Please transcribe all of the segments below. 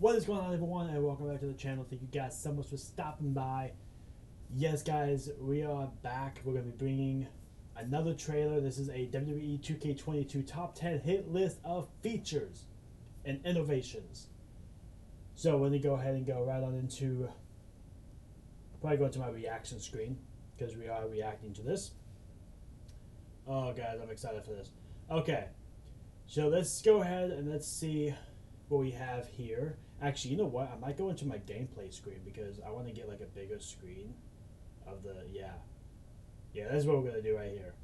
What is going on, everyone, and welcome back to the channel. Thank you guys so much for stopping by. Yes, guys, we are back. We're going to be bringing another trailer. This is a WWE 2K22 top 10 hit list of features and innovations. So we're going to go ahead and go right on into, probably go into my reaction screen, because we are reacting to this. Oh, guys, I'm excited for this. Okay, so let's go ahead and let's see what we have here. Actually, you know what? I might go into my gameplay screen because I want to get like a bigger screen of the, yeah, that's what we're going to do right here.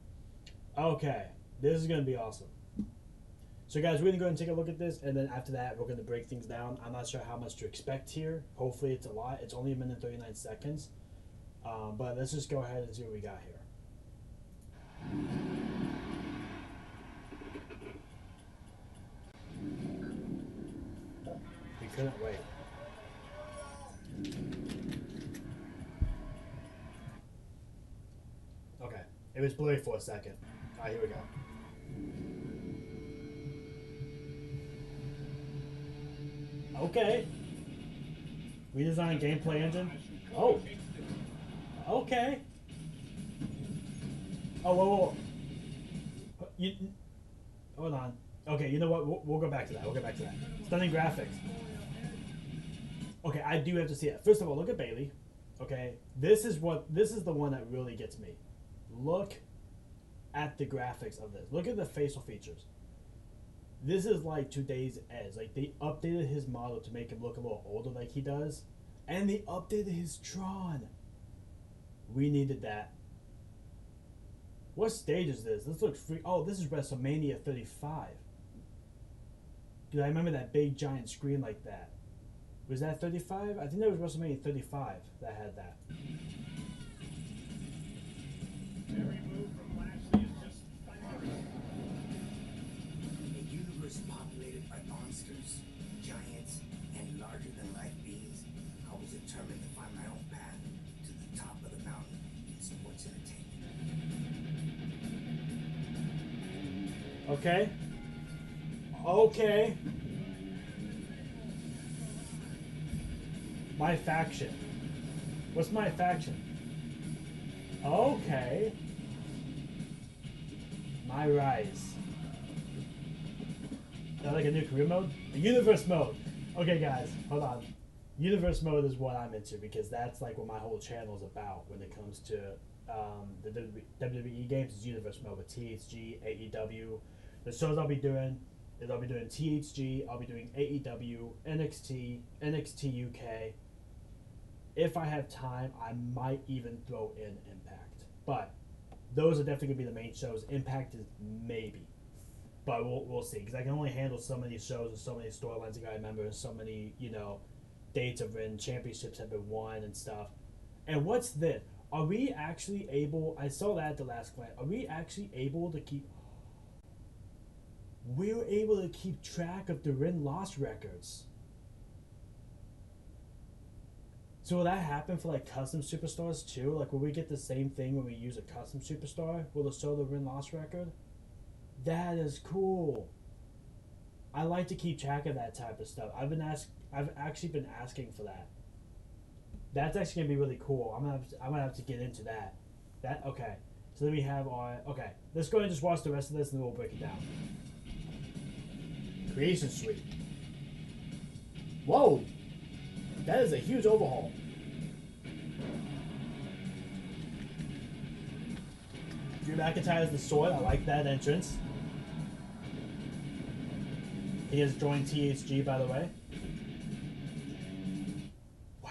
Okay, this is going to be awesome. So guys, we're going to go ahead and take a look at this, and then after that, we're going to break things down. I'm not sure how much to expect here. Hopefully it's a lot. It's only 1 minute 39 seconds. But let's just go ahead and see what we got here. We couldn't wait. Okay, it was blurry for a second. Alright, here we go. Okay. Redesigned gameplay engine. Oh. Okay. Oh, whoa. Hold on. Okay, you know what? We'll go back to that. We'll get back to that. Stunning graphics. Okay, I do have to see it. First of all, look at Bailey. Okay, this is the one that really gets me. Look at the graphics of this. Look at the facial features. This is like today's Edge. Like, they updated his model to make him look a little older like he does. And they updated his Tron. We needed that. What stage is this? This looks free. Oh, this is WrestleMania 35. Dude, I remember that big giant screen like that. Was that 35? I think that was WrestleMania 35 that had that. Every move from Lashley is just phenomenal. A universe populated by monsters, giants, and larger-than-life beings, I was determined to find my own path to the top of the mountain in sports entertainment. Okay. Okay. My faction. What's my faction? Okay. My rise. Is that like a new career mode? The universe mode. Okay, guys, hold on. Universe mode is what I'm into because that's like what my whole channel is about when it comes to the WWE games. Is universe mode with THG, AEW. The shows I'll be doing is I'll be doing THG, I'll be doing AEW, NXT, NXT UK. If I have time, I might even throw in Impact. But those are definitely going to be the main shows. Impact is maybe. But we'll see. Because I can only handle so many shows and so many storylines I got to remember. And so many, dates of when championships have been won and stuff. And what's this? Are we actually able... I saw that at the last glance. Are we actually able to keep... We're able to keep track of the win-loss records. So will that happen for like custom superstars too? Like, will we get the same thing when we use a custom superstar? Will it show the win-loss record? That is cool. I like to keep track of that type of stuff. I've actually been asking for that. That's actually gonna be really cool. I'm gonna have to get into that. Okay. So then we have our Let's go ahead and just watch the rest of this and then we'll break it down. Creation Suite. Whoa. That is a huge overhaul. Drew McIntyre is the sword. I like that entrance. He has joined THG, by the way. Wow.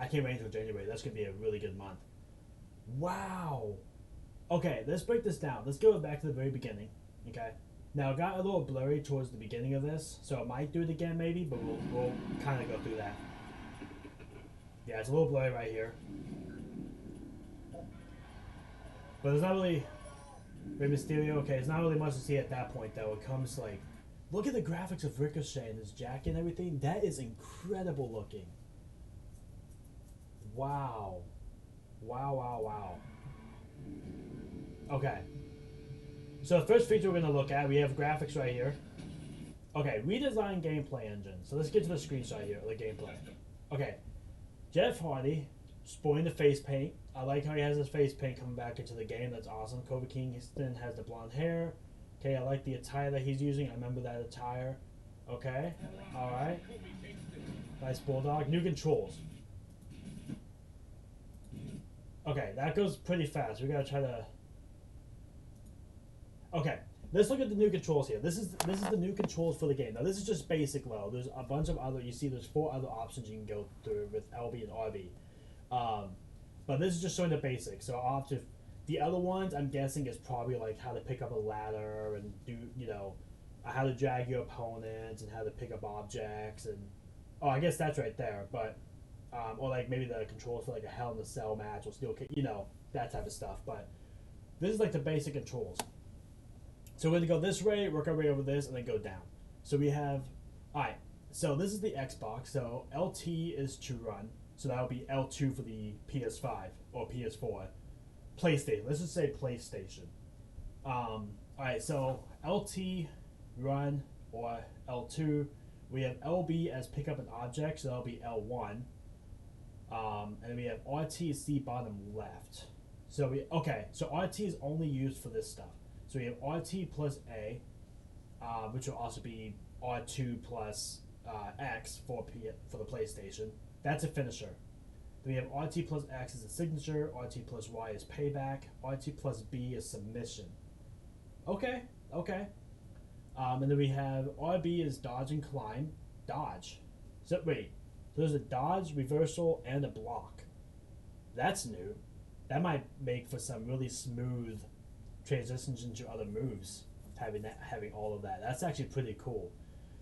I can't wait until January. That's going to be a really good month. Wow. Okay, let's break this down. Let's go back to the very beginning. Okay. Now, it got a little blurry towards the beginning of this, so I might do it again maybe, but we'll kind of go through that. Yeah, it's a little blurry right here. But there's not really... Rey Mysterio, okay, it's not really much to see at that point, though. It comes, like... Look at the graphics of Ricochet and his jacket and everything. That is incredible looking. Wow. Wow. Okay. So the first feature we're going to look at, we have graphics right here. Okay, redesign gameplay engine. So let's get to the screenshot here, the gameplay. Okay, Jeff Hardy sporting the face paint. I like how he has his face paint coming back into the game. That's awesome. Kobe Kingston has the blonde hair. Okay, I like the attire that he's using. I remember that attire. Okay, all right. Nice bulldog. New controls. Okay, that goes pretty fast. We gotta try to. Okay, let's look at the new controls here. This is the new controls for the game. Now this is just basic level. There's a bunch of other. You see, there's 4 other options you can go through with LB and RB. But this is just showing the basics. So I'll have to. The other ones, I'm guessing, is probably like how to pick up a ladder and do, how to drag your opponents and how to pick up objects and. Oh, I guess that's right there. But or like maybe the controls for like a Hell in a Cell match or steel kick, that type of stuff. But this is like the basic controls. So we're gonna go this way, work our way over this, and then go down. So we have, all right. So this is the Xbox. So LT is to run. So that'll be L2 for the PS5 or PS4. PlayStation. Let's just say PlayStation. All right. So LT run or L2. We have LB as pick up an object. So that'll be L1. And then we have RTC bottom left. So so RT is only used for this stuff. So we have RT plus A, which will also be R2 plus X for the PlayStation. That's a finisher. Then we have RT plus X is a signature. RT plus Y is payback. RT plus B is submission. Okay. And then we have RB is dodge and climb. Dodge. So wait. There's a dodge, reversal, and a block. That's new. That might make for some really smooth transitions into other moves. Having all of that. That's actually pretty cool.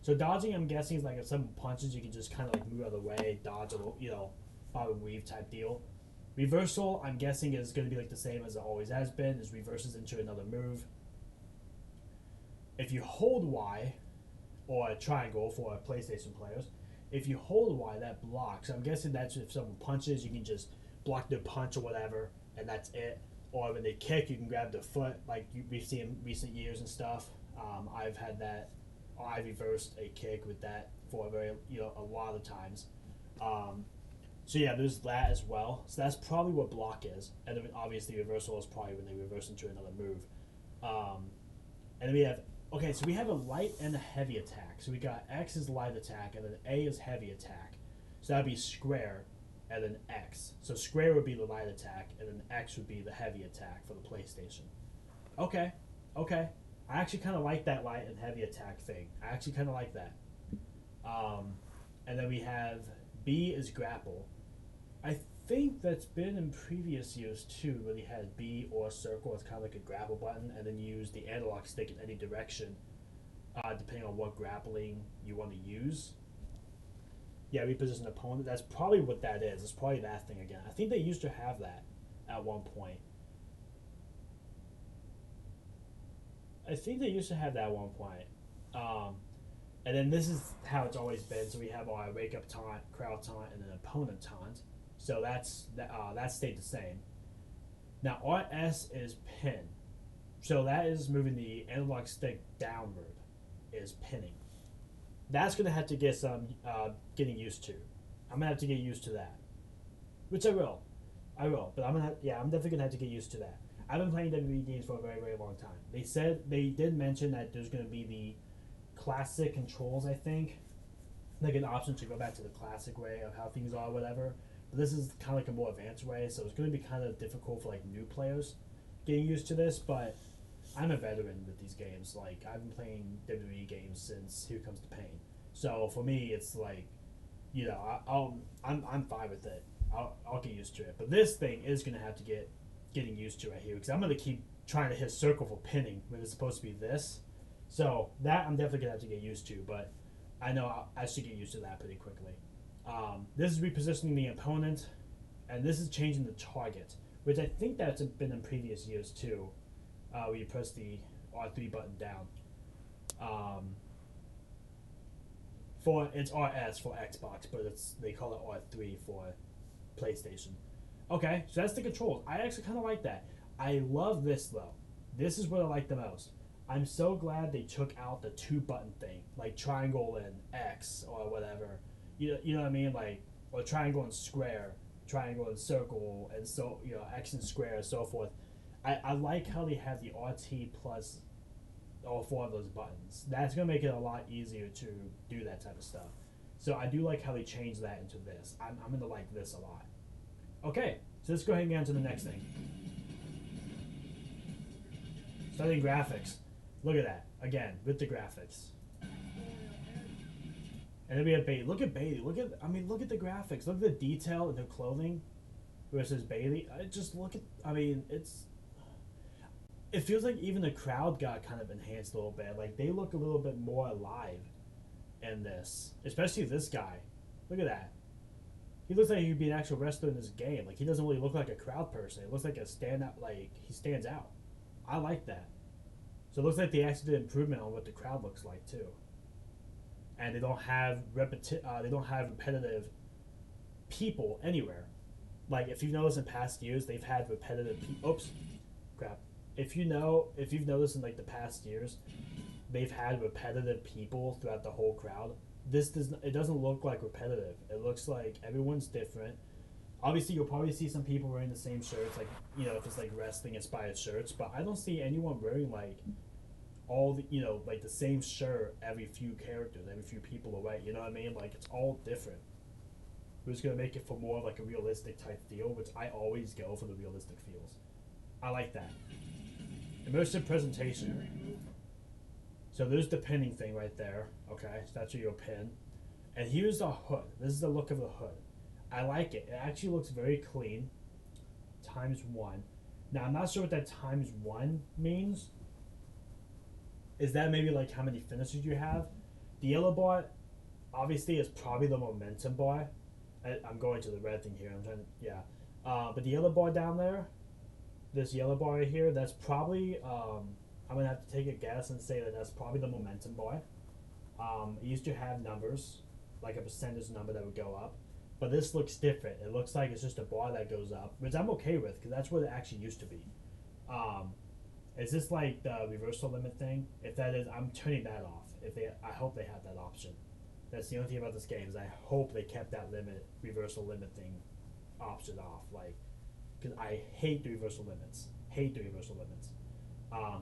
So dodging, I'm guessing, is like if someone punches, you can just kind of like move out of the way, dodge a little, bob and weave type deal. Reversal, I'm guessing, is going to be like the same as it always has been. Is reverses into another move. If you hold Y, or a triangle for PlayStation players. If you hold Y, that blocks. I'm guessing that's if someone punches, you can just block their punch or whatever, and that's it. Or when they kick, you can grab their foot, like we've seen in recent years and stuff. I've had that. I reversed a kick with that for a lot of times. So yeah, there's that as well. So that's probably what block is, and then obviously reversal is probably when they reverse into another move. And then we have so we have a light and a heavy attack. So we got X is light attack, and then A is heavy attack. So that'd be square, and then X. So square would be the light attack, and then X would be the heavy attack for the PlayStation. Okay. I actually kind of like that light and heavy attack thing. I actually kind of like that. And then we have B is grapple. I think that's been in previous years too, where you had B or circle as kind of like a grapple button, and then use the analog stick in any direction, depending on what grappling you want to use. Yeah, reposition opponent. That's probably what that is. It's probably that thing again. I think they used to have that at one point. And then this is how it's always been. So we have our wake up taunt, crowd taunt, and then opponent taunt. So that stayed the same. Now RS is pin. So that is moving the analog stick downward, is pinning. That's gonna have to get some getting used to. I'm gonna have to get used to that, which I will. But I'm definitely gonna have to get used to that. I've been playing WWE games for a very, very long time. They did mention that there's gonna be the classic controls. I think like an option to go back to the classic way of how things are, whatever. But this is kind of like a more advanced way, so it's gonna be kind of difficult for like new players getting used to this. But I'm a veteran with these games. Like I've been playing WWE games since Here Comes the Pain. So for me, it's like, I'm fine with it. I'll get used to it. But this thing is gonna have to getting used to right here, because I'm gonna keep trying to hit circle for pinning when it's supposed to be this. So that I'm definitely gonna have to get used to. But I know I should get used to that pretty quickly. This is repositioning the opponent, and this is changing the target, which I think that's been in previous years too. Where you press the R3 button down. It's RS for Xbox, but they call it R3 for PlayStation. Okay, so that's the controls. I actually kind of like that. I love this though. This is what I like the most. I'm so glad they took out the 2 button thing, like triangle and X or whatever. You know what I mean? Like, or triangle and square, triangle and circle, and so, X and square and so forth. I like how they have the RT plus all 4 of those buttons. That's gonna make it a lot easier to do that type of stuff. So I do like how they changed that into this. I'm gonna like this a lot. Okay, so let's go ahead and get on to the next thing. Studying graphics. Look at that again with the graphics. And then we have Bailey. Look at Bailey. Look at the graphics. Look at the detail in her clothing versus Bailey. It feels like even the crowd got kind of enhanced a little bit. Like they look a little bit more alive in this, especially this guy. Look at that. He looks like he could be an actual wrestler in this game. Like he doesn't really look like a crowd person. It looks like a standout. Like he stands out. I like that. So it looks like they actually did improvement on what the crowd looks like too. And they don't have repetitive people anywhere. Like if you've noticed in past years, they've had repetitive. Oops, crap. If you've noticed in like the past years, they've had repetitive people throughout the whole crowd. It doesn't look like repetitive. It looks like everyone's different. Obviously, you'll probably see some people wearing the same shirts, like if it's like wrestling inspired shirts. But I don't see anyone wearing like all the like the same shirt every few characters, every few people away. You know what I mean? Like it's all different. We're just gonna make it for more of like a realistic type feel, which I always go for the realistic feels. I like that. Immersive presentation. So there's the pinning thing right there. Okay, so that's your pin. And here's the hood. This is the look of the hood. I like it. It actually looks very clean. ×1. Now I'm not sure what that ×1 means. Is that maybe like how many finishers you have? The yellow bar, obviously, is probably the momentum bar. I'm going to the red thing here. But the yellow bar down there, this yellow bar right here, that's probably I'm gonna have to take a guess and say that that's probably the momentum bar. It used to have numbers, like a percentage number that would go up, but this looks different. It looks like it's just a bar that goes up, which I'm okay with because that's what it actually used to be. Is this like the reversal limit thing? If that is, I'm turning that off. I hope they have that option. That's the only thing about this game is I hope they kept that reversal limit thing option off. Like, because I hate the reversal limits.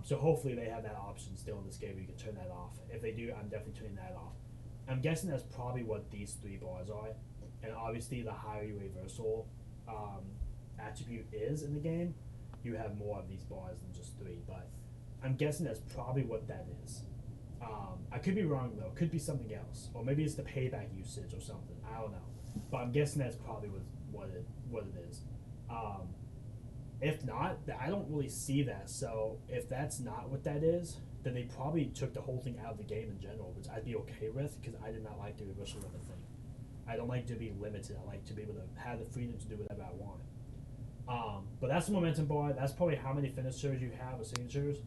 So hopefully they have that option still in this game where you can turn that off. If they do, I'm definitely turning that off. I'm guessing that's probably what these 3 bars are. And obviously the higher your reversal attribute is in the game, you have more of these bars than just 3. But I'm guessing that's probably what that is. I could be wrong though. Could be something else. Or maybe it's the payback usage or something. I don't know. But I'm guessing that's probably what it is. If not, I don't really see that. So if that's not what that is, then they probably took the whole thing out of the game in general, which I'd be okay with because I did not like the reversal limit thing. I don't like to be limited. I like to be able to have the freedom to do whatever I want. But that's the momentum bar. That's probably how many finishers you have or signatures.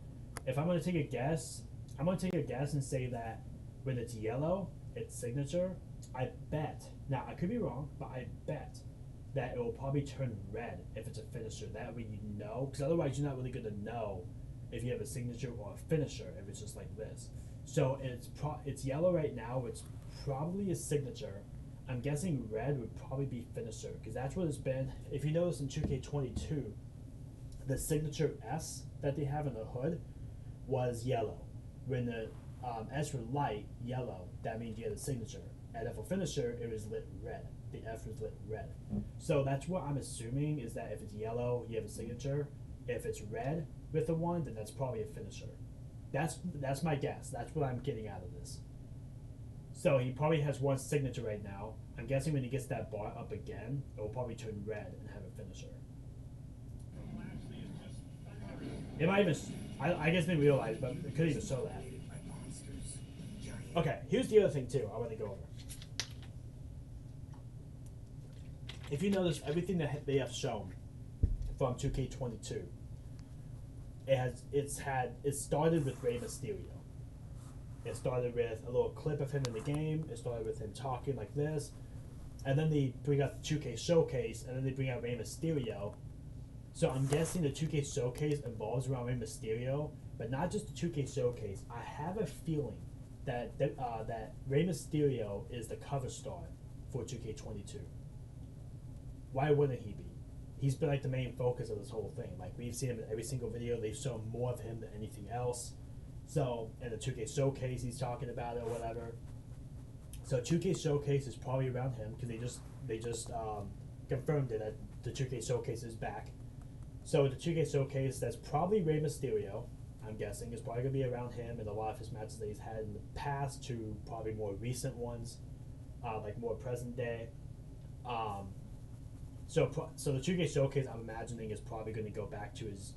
If I'm going to take a guess, and say that when it's yellow, it's signature. I bet. Now, I could be wrong, but I bet that it will probably turn red if it's a finisher. That way you know, because otherwise you're not really going to know if you have a signature or a finisher if it's just like this. So it's yellow right now, which probably is signature. I'm guessing red would probably be finisher because that's what it's been. If you notice in 2K22, the signature S that they have in the hood was yellow. When the S were light yellow, that means you had a signature. And if a finisher, it was lit red. The F was lit red. So that's what I'm assuming is that if it's yellow, you have a signature. If it's red with a 1, then that's probably a finisher. That's my guess. That's what I'm getting out of this. So he probably has 1 signature right now. I'm guessing when he gets that bar up again, it will probably turn red and have a finisher. It might even, I guess they realize, but it could even show that. Okay, here's the other thing too I want to go over. If you notice everything that they have shown from 2K22, it started with Rey Mysterio. It started with a little clip of him in the game. It started with him talking like this, and then they bring out the 2K showcase, and then they bring out Rey Mysterio. So I'm guessing the 2K showcase involves around Rey Mysterio, but not just the 2K Showcase. I have a feeling that that Rey Mysterio is the cover star for 2K22. Why wouldn't he be? He's been like the main focus of this whole thing. Like we've seen him in every single video. They've shown more of him than anything else. So in the 2K Showcase, he's talking about it or whatever. So 2K Showcase is probably around him because they just confirmed it that the 2K Showcase is back. So the 2K Showcase, that's probably Rey Mysterio. I'm guessing is probably gonna be around him and a lot of his matches that he's had in the past to probably more recent ones, like more present day. So the 2K Showcase, I'm imagining, is probably going to go back to his,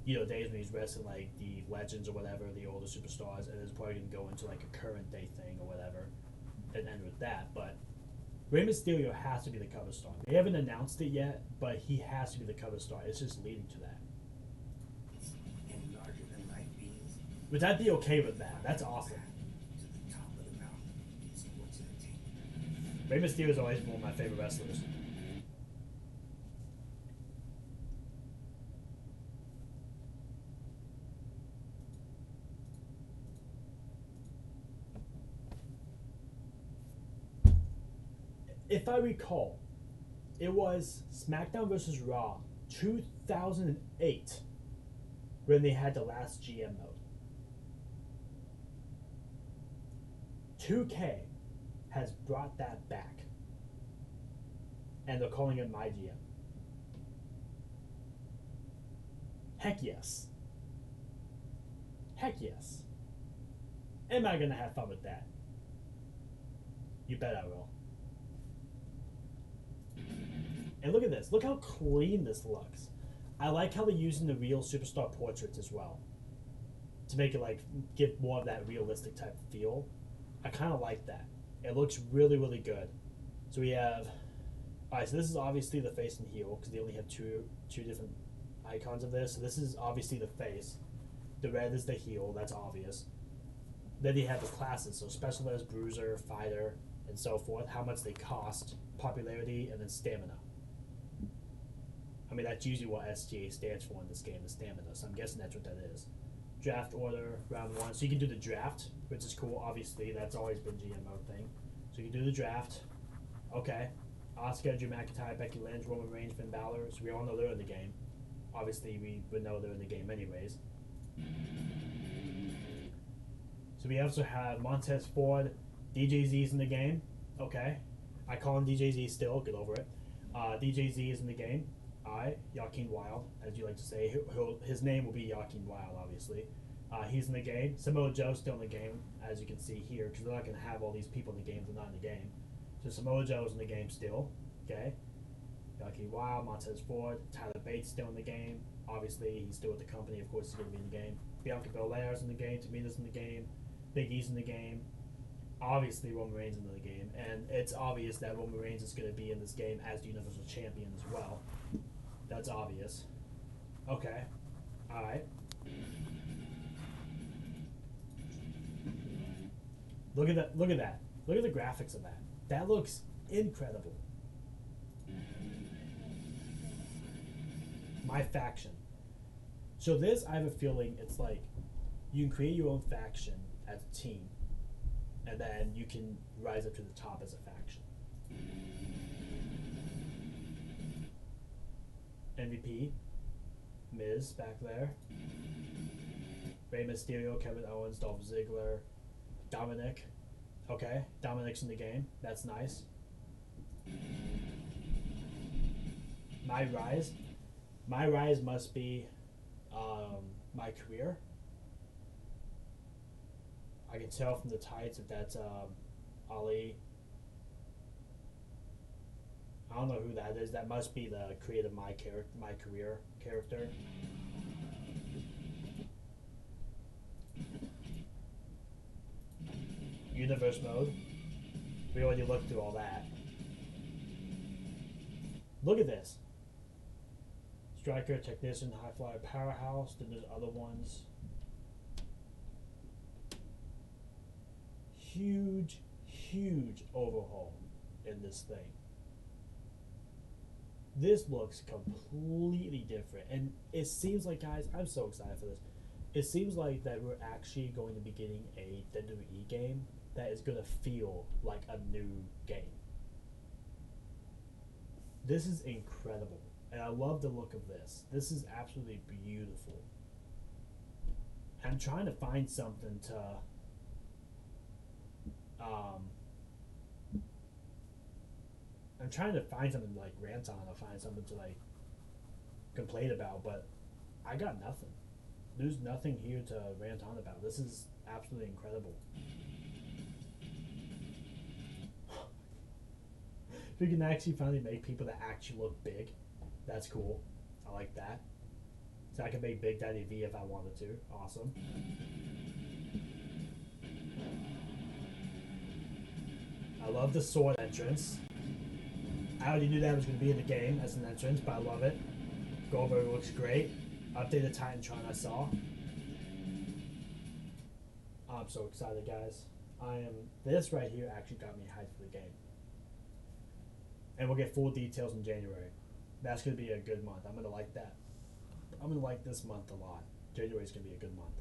days when he's wrestling like the legends or whatever, the older superstars, and it's probably going to go into like a current day thing or whatever, and end with that. But Rey Mysterio has to be the cover star. They haven't announced it yet, but he has to be the cover star. It's just leading to that. And larger than life beings. Which I'd be okay with that. That's awesome. To the top of the mountain in sports entertainment. Rey Mysterio is always one of my favorite wrestlers. If I recall, it was SmackDown vs. Raw 2008 when they had the last GM mode. 2K has brought that back, and they're calling it My GM. Heck yes. Heck yes. Am I gonna have fun with that? You bet I will. And look at this. Look how clean this looks. I like how they're using the real superstar portraits as well to make it like give more of that realistic type of feel. I kind of like that. It looks really, really good. So we have, all right. So this is obviously the face and heel because they only have two different icons of this. So this is obviously the face. The red is the heel. That's obvious. Then you have the classes. So specialist, bruiser, fighter, and so forth. How much they cost, popularity, and then stamina. I mean, that's usually what SGA stands for in this game, the stamina. So I'm guessing that's what that is. Draft order, round one. So you can do the draft, which is cool. Obviously, that's always been GMO thing. So you can do the draft. Okay. Asuka, Drew McIntyre, Becky Lynch, Roman Reigns, Finn Balor. So we all know they're in the game. Obviously, we would know they're in the game anyways. So we also have Montez Ford. DJZ's in the game. Okay. I call him DJZ still. Get over it. DJZ is in the game. Alright. Joaquin Wild, as you like to say. His name will be Joaquin Wild, obviously. He's in the game. Samoa Joe's still in the game, as you can see here, because they're not going to have all these people in the game if they're not in the game. So Samoa Joe's in the game still. Okay. Joaquin Wild, Montez Ford, Tyler Bates still in the game. Obviously, he's still with the company. Of course, he's going to be in the game. Bianca Belair's in the game. Tamina's in the game. Big E's in the game. Obviously, Roman Reigns is in the game. And it's obvious that Roman Reigns is going to be in this game as the Universal Champion as well. That's obvious. Okay. Alright. Look at that. Look at that. Look at the graphics of that. That looks incredible. My faction. So this, I have a feeling it's like you can create your own faction as a team, and then you can rise up to the top as a faction. MVP, Miz back there, Rey Mysterio, Kevin Owens, Dolph Ziggler, Dominic. Okay, Dominic's in the game. That's nice. My rise must be my career. I can tell from the tights if that's Ali. I don't know who that is. That must be the creator of my career character. Universe mode. We already looked through all that. Look at this. Striker, technician, high flyer, powerhouse. Then there's other ones. Huge, huge overhaul in this thing. This looks completely different, and it seems like, guys, I'm so excited for this. it seems like that we're actually going to be getting a WWE game that is going to feel like a new game. This is incredible, and I love the look of this. This is absolutely beautiful. I'm trying to find something to I'm trying to find something to like rant on or find something to like complain about, but I got nothing. There's nothing here to rant on about. This is absolutely incredible. We can actually finally make people that actually look big. That's cool. I like that. So I can make Big Daddy V if I wanted to. Awesome. I love the sword entrance. I already knew that was going to be in the game as an entrance, but I love it. GO0OOOO looks great. Updated Titantron I saw. I'm so excited, guys. This right here actually got me hyped for the game. And we'll get full details in January. That's going to be a good month. I'm going to like that. I'm going to like this month a lot. January's going to be a good month.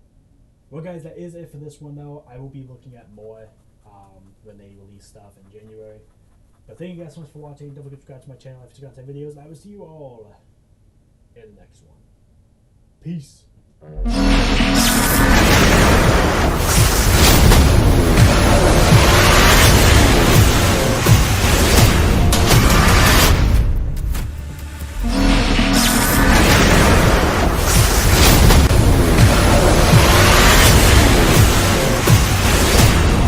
Well, guys, that is it for this one, though. I will be looking at more when they release stuff in January. But thank you guys so much for watching. Don't forget to subscribe to my channel if you content videos. And I will see you all in the next one. Peace.